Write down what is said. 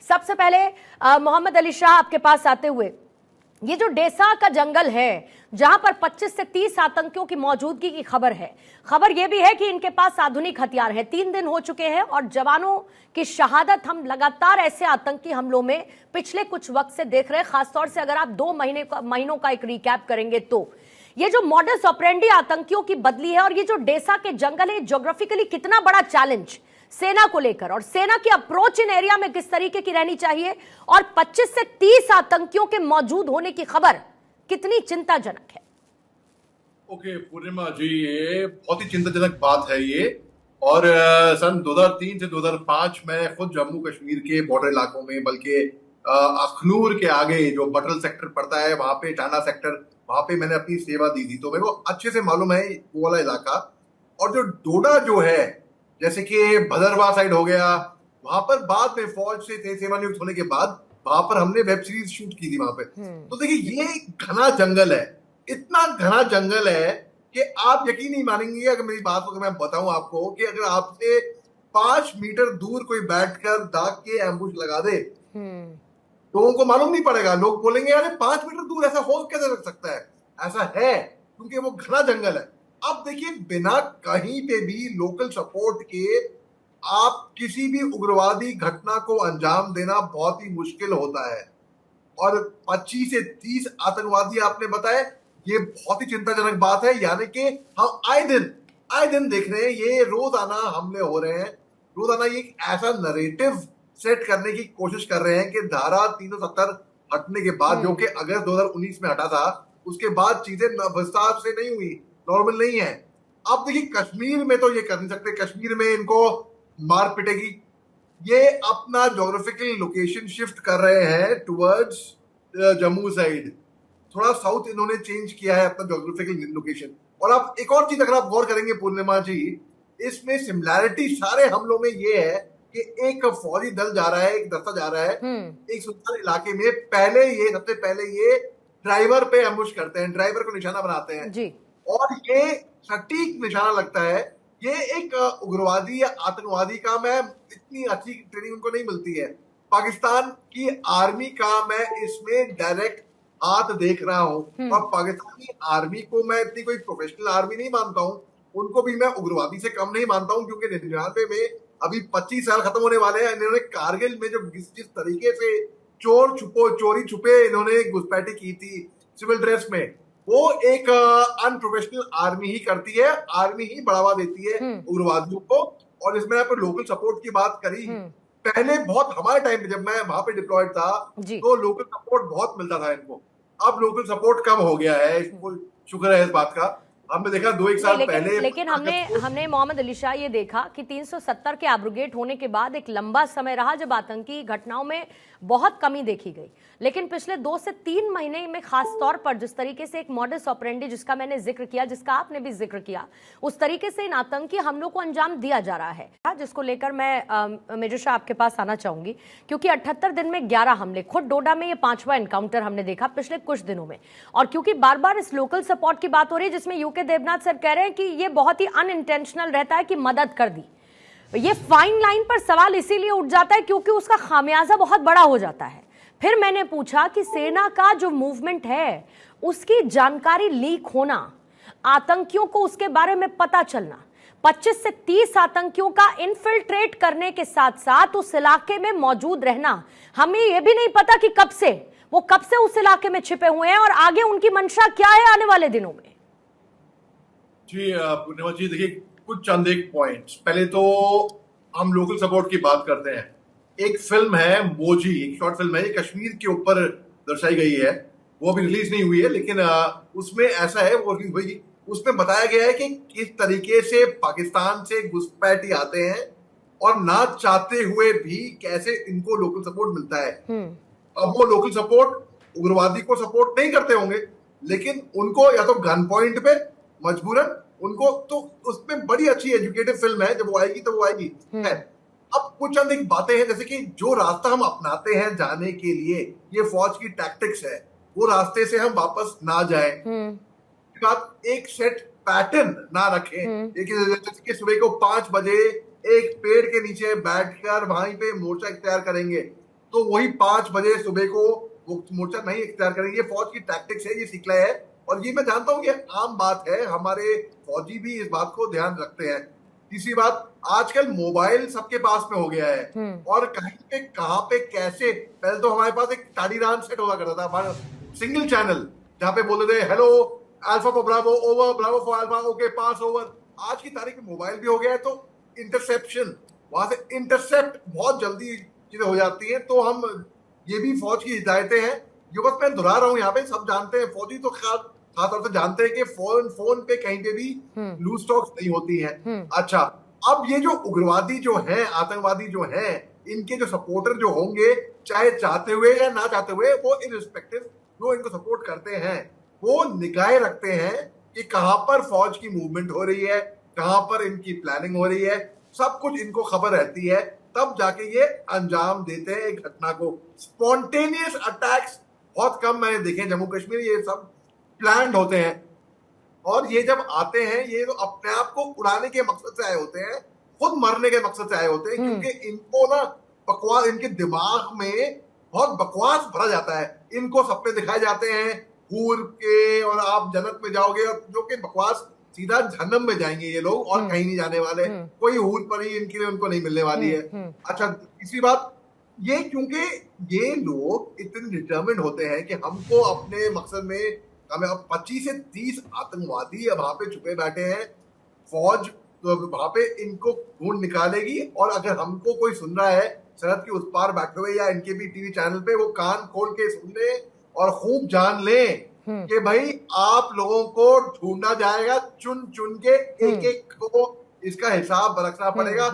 सबसे पहले मोहम्मद अली शाह आपके पास आते हुए, ये जो डेसा का जंगल है जहां पर 25 से 30 आतंकियों की मौजूदगी की खबर है, खबर यह भी है कि इनके पास आधुनिक हथियार है। 3 दिन हो चुके हैं और जवानों की शहादत हम लगातार ऐसे आतंकी हमलों में पिछले कुछ वक्त से देख रहे हैं। खासतौर से अगर आप 2 महीनों का एक रिकैप करेंगे तो ये जो मॉडस ऑपरेंडी आतंकियों की बदली है और ये जो डेसा के जंगल है, ज्योग्राफिकली कितना बड़ा चैलेंज सेना को लेकर और सेना की अप्रोच इन एरिया में किस तरीके की रहनी चाहिए, और 25 से 30 आतंकियों के मौजूद होने की खबर कितनी चिंताजनक है। ओके पूर्णिमा जी, ये बहुत ही चिंताजनक बात है ये। और सन 2003 से 2005 में खुद जम्मू कश्मीर के बॉर्डर इलाकों में, बल्कि अखनूर के आगे जो बटल सेक्टर पड़ता है वहां पे, टाना सेक्टर, वहां पे मैंने अपनी सेवा दी थी, तो मेरे को अच्छे से मालूम है वो वाला इलाका। और जो डोडा जो है, जैसे कि भदरवाह साइड हो गया, वहां पर बाद में फौज से सेवानिवृत्त होने के बाद वहां पर हमने वेब सीरीज शूट की थी वहां पे। तो देखिए ये घना जंगल है, इतना घना जंगल है कि आप यकीन नहीं मानेंगे अगर मेरी बात को मैं बताऊं आपको कि अगर आपसे 5 मीटर दूर कोई बैठकर दाग के एम्बुश लगा दे, लोगों को मालूम नहीं पड़ेगा। लोग बोलेंगे अरे 5 मीटर दूर ऐसा हो कैसे लग सकता है? ऐसा है क्योंकि वो घना जंगल है। अब देखिए, बिना कहीं पे भी लोकल सपोर्ट के आप किसी भी उग्रवादी घटना को अंजाम देना बहुत ही मुश्किल होता है। और 25 से 30 आतंकवादी आपने बताए, ये बहुत ही चिंताजनक बात है। यानी कि हम आए दिन देख रहे हैं ये रोजाना हमले हो रहे हैं, रोजाना ये ऐसा नरेटिव सेट करने की कोशिश कर रहे हैं कि धारा 370 हटने के बाद, जो कि अगस्त 2019 में हटा था, उसके बाद चीजें विस्तार से नहीं हुई, नॉर्मल नहीं है। अब देखिए कश्मीर में तो ये कर नहीं सकते, कश्मीर में इनको मार पिटेगी। ये अपना ज्योग्राफिकल लोकेशन शिफ्ट कर रहे हैं टुवर्ड्स जम्मू साइड, थोड़ा साउथ इन्होंने चेंज किया है अपना ज्योग्राफिकल लोकेशन। और आप एक और चीज अगर आप गौर करेंगे पूर्णिमा जी, इसमें सिमिलैरिटी सारे हमलों में ये है कि एक फौजी दल जा रहा है, एक दस्ता जा रहा है एक सुनसान इलाके में। सबसे पहले ये ड्राइवर पे एम्बुश करते हैं, ड्राइवर को निशाना बनाते हैं जी। और ये सटीक निशाना लगता है। ये एक उग्रवादी या आतंकवादी का, मैं इतनी अच्छी ट्रेनिंग उनको नहीं मिलती है। पाकिस्तान की आर्मी का मैं इसमें डायरेक्ट हाथ देख रहा हूं, और पाकिस्तानी आर्मी को मैं इतनी कोई प्रोफेशनल आर्मी नहीं मानता हूं, उनको भी मैं उग्रवादी से कम नहीं मानता हूं, क्योंकि 99 में अभी 25 साल खत्म होने वाले हैं। इन्होंने कारगिल में जो जिस तरीके से चोरी छुपे इन्होंने घुसपैठी की थी सिविल ड्रेस में, वो एक अनप्रोफेशनल आर्मी ही करती है, आर्मी ही बढ़ावा देती है उग्रवादियों को। और इसमें आपने लोकल सपोर्ट की बात करी, पहले बहुत हमारे टाइम पे जब मैं वहां पे डिप्लॉयड था तो लोकल सपोर्ट बहुत मिलता था इनको। अब लोकल सपोर्ट कम हो गया है, इसको शुक्र है इस बात का। हमने देखा 2-1 साल पहले, लेकिन हमने मोहम्मद अली शाह ये देखा कि 370 के एब्रोगेट होने के बाद एक लंबा समय रहा जब आतंकी घटनाओं में बहुत कमी देखी गई। लेकिन पिछले 2 से 3 महीने में खास तौर पर जिस तरीके से एक मॉडस ऑपरेंडी, जिसका मैंने जिक्र किया, जिसका आपने भी जिक्र किया, उस तरीके से इन आतंकी हमलों को अंजाम दिया जा रहा है, जिसको लेकर मैं मेजर शाह आपके पास आना चाहूंगी। क्योंकि 78 दिन में 11 हमले, खुद डोडा में ये 5वां एनकाउंटर हमने देखा पिछले कुछ दिनों में। और क्योंकि बार बार इस लोकल सपोर्ट की बात हो रही है, जिसमें यूके देवनाथ सर कह रहे हैं कि ये बहुत ही अनइंटेंशनल रहता है कि मदद कर दी, ये फाइन लाइन पर सवाल इसीलिए उठ जाता है क्योंकि उसका खामियाजा बहुत बड़ा हो जाता है। फिर मैंने पूछा कि सेना का जो मूवमेंट है उसकी जानकारी लीक होना, आतंकियों को उसके बारे में पता चलना, 25 से 30 आतंकियों का इनफिल्ट्रेट करने के साथ साथ उस इलाके में मौजूद रहना, हमें यह भी नहीं पता कि कब से उस इलाके में छिपे हुए हैं और आगे उनकी मंशा क्या है आने वाले दिनों में। जी पूर्णिमा जी, देखिए कुछ चंद एक पॉइंट्स। पहले तो हम लोकल सपोर्ट की बात करते हैं। एक फिल्म है मोजी, एक शॉर्ट फिल्म है, ये कश्मीर के ऊपर दर्शाई गई है, वो अभी रिलीज नहीं हुई है, लेकिन उसमें ऐसा है, वो रिलीज हुई, उसमें बताया गया है कि किस तरीके से पाकिस्तान से घुसपैठी आते हैं और ना चाहते हुए भी कैसे इनको लोकल सपोर्ट मिलता है। अब वो लोकल सपोर्ट उग्रवादी को सपोर्ट नहीं करते होंगे, लेकिन उनको या तो गन पॉइंट पे मजबूरन उनको, तो उसमें बड़ी अच्छी एजुकेटिव फिल्म है, जब वो आएगी तो वो आएगी है। अब कुछ चंद एक बातें हैं, जैसे कि जो रास्ता हम अपनाते हैं जाने के लिए, ये फौज की टैक्टिक्स है, वो रास्ते से हम वापस ना जाए, एक सेट पैटर्न ना रखें। जैसे कि सुबह को 5 बजे एक पेड़ के नीचे बैठकर वहीं पे मोर्चा तैयार करेंगे, तो वही 5 बजे सुबह को वो मोर्चा नहीं इख्तियार करेंगे। फौज की टैक्टिक्स है, ये सीखला है, और ये मैं जानता हूँ कि आम बात है, हमारे फौजी भी इस बात को ध्यान रखते हैं। तीसरी बात, आजकल मोबाइल सबके पास में हो गया है, और कहीं पे कहाँ पे कैसे, पहले तो हमारे पास एक ताड़ीरान सेट हुआ करता था, हमारा सिंगल चैनल, जहाँ पे बोलते थे hello alpha for Bravo over, Bravo for alpha okay pass over. आज की तारीख में मोबाइल भी हो गया है, तो इंटरसेप्शन, वहां से इंटरसेप्ट बहुत जल्दी चीजें हो जाती हैं। तो हम, ये भी फौज की हिदायतें हैं, ये बस मैं दोहरा रहा हूँ, यहाँ पे सब जानते हैं, फौजी तो खासतौर से जानते हैं कि फोन पे कहीं पे भी लूज स्टॉक्स नहीं होती हैं। अच्छा, अब ये जो उग्रवादी जो हैं, आतंकवादी जो हैं, इनके जो सपोर्टर जो होंगे, चाहे चाहते हुए या ना चाहते हुए, वो इनरिस्पेक्टिव जो इनको सपोर्ट करते हैं, वो निगाहें रखते हैं कि कहां पर फौज की मूवमेंट हो रही है, कहां पर इनकी प्लानिंग हो रही है, सब कुछ इनको खबर रहती है। तब जाके ये अंजाम देते हैं एक घटना को। स्पॉन्टेनियस अटैक्स बहुत कम मैंने देखे जम्मू कश्मीर, ये सब प्लान्ड होते हैं। और ये जब आते हैं, ये तो अपने आप को उड़ाने के मकसद से आए होते हैं, खुद मरने के मकसद से आए होते हैं, क्योंकि इनको ना बकवास, इनके दिमाग में बहुत बकवास भरा जाता है। इनको सपने दिखाए जाते हैं हूर के, और आप जन्नत में जाओगे, और जो कि बकवास, सीधा जहन्नम में जाएंगे ये लोग, और कहीं नहीं जाने वाले। कोई हूर पर ही इनके लिए उनको नहीं मिलने वाली है। अच्छा, तीसरी बात, ये क्योंकि ये लोग इतने डिटर्मिन्ड होते हैं कि हमको अपने मकसद में, हमें अब 25 से 30 आतंकवादी अब वहां पे छुपे बैठे हैं, फौज तो वहां पे इनको ढूंढ निकालेगी। और अगर हमको कोई सुन रहा है सरहद के उस पार बैठे हुए, या इनके भी टीवी चैनल पे, वो कान खोल के सुन ले और खूब जान ले कि भाई आप लोगों को ढूंढा जाएगा, चुन चुन के, एक एक को इसका हिसाब रखना पड़ेगा।